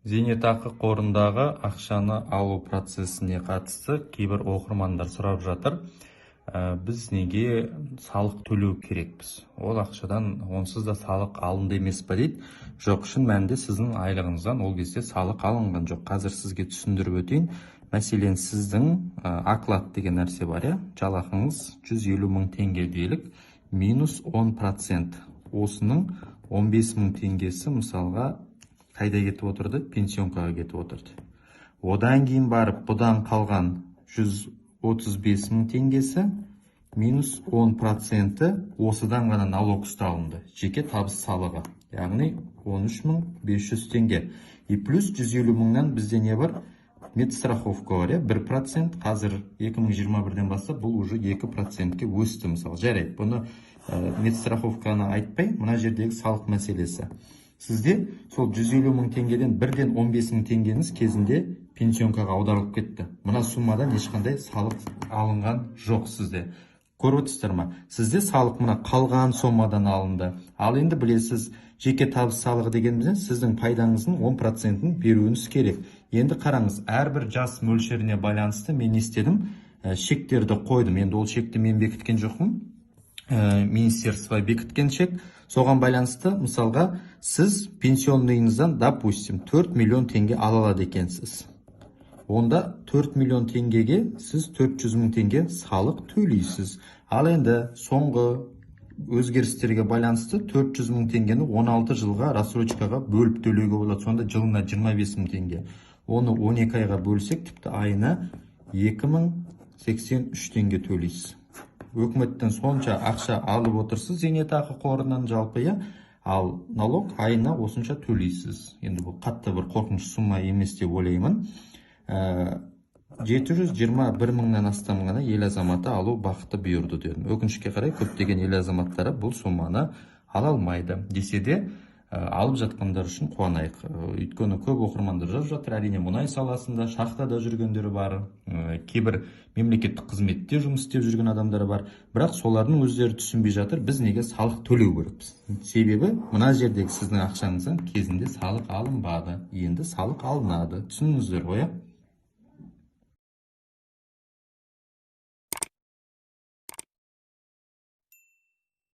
Зейнетақы қорындағы ақшаны алу процесіне қатысты кейбір оқырмандар сұрап жатыр. Біз неге салық төлеу керекпіз? Ол ақшадан онсыз да салық алынды емес па дейді. Жоқ, шын мәнінде сіздің айлығыңыздан ол кезде салық алынған жоқ. Қазір сізге түсіндіріп өтейін. Мәселен, сіздің оклад деген нәрсе бар, жалақыңыз 150 мың теңге делік, минус 10%. Осының 15 мың теңгесі мысалға қайда кетіп отырды? Пенсионкаға кетіп отырды. Одан кейін барып, бұдан қалған 135 мың теңгесі минус 10% осыдан ғана налог ұсталынды. Жеке табыс салығы. Яғни 13.500 теңге. И плюс 150 мыңнан бізде не бар? Медстраховка бар, 1%. Қазір 2021-ден бастап бұл уже 2%-ке өсті мысалы. Жарайды, бұны медстраховканы айтпай, мына жердегі салық мәселесі. Сізде сол 150 мың теңгеден бірден 15 мың теңгеңіз кезінде пенсионкаға аударылып кетті. Мына суммадан ешқандай салық алынған жоқ сізде. Көріп отырсыздар ма? Сізде салық мына қалған сомадан алынды. Ал енді білесіз, жеке табыс салығы дегеніміз сіздің пайдаңыздың 10%-ін беруіңіз керек. Енді қараңыз, әрбір жас мөлшеріне байланысты мен істедім, шектерді қойдым. Енді ол шекті мен бекіткен жоқпын. Министерство бекіткен шек. Соған байланысты, мысалға, сіз пенсионныйыңыздан, допустим, 4 миллион теңге ала алады екенсіз. Онда 4 миллион теңгеге сіз 400 мың теңге салық төлейсіз. Ал енді соңғы өзгерістерге байланысты 400 мың теңгені 16 жылға рассрочкаға бөліп төлеуге болады. Сонда жылына 25 мың теңге. Оны 12 айға бөлсек, тіпті айына 2083 теңге төлейсіз. Өкіметтен сонша ақша алып отырсыз зейнетақы қорынан жалпы, ал налог айына осынша төлейсіз. Енді бұл қатты бір қорқынышты сумма емес деп ойлаймын. 721 мыңнан астам ғана ел азаматы алу бақыты бұйырды дедім. Өкінішке қарай көптеген ел азаматтары бұл сумманы ала алмайды. Десе де алып жатқандар үшін қуанайық. Өйткені көп оқырмандар жазып жатыр. Әрине мұнай саласында, шахтада жүргендері бар, кейбір мемлекеттік қызметте жұмыс істеп жүрген адамдар бар. Бірақ солардың өздері түсінбей жатыр, біз неге салық төлеу керекпіз? Себебі мына жердегі сіздің ақшаңыздан кезінде салық алынбады. Енді салық алынады. Түсіндіңіздер ғой?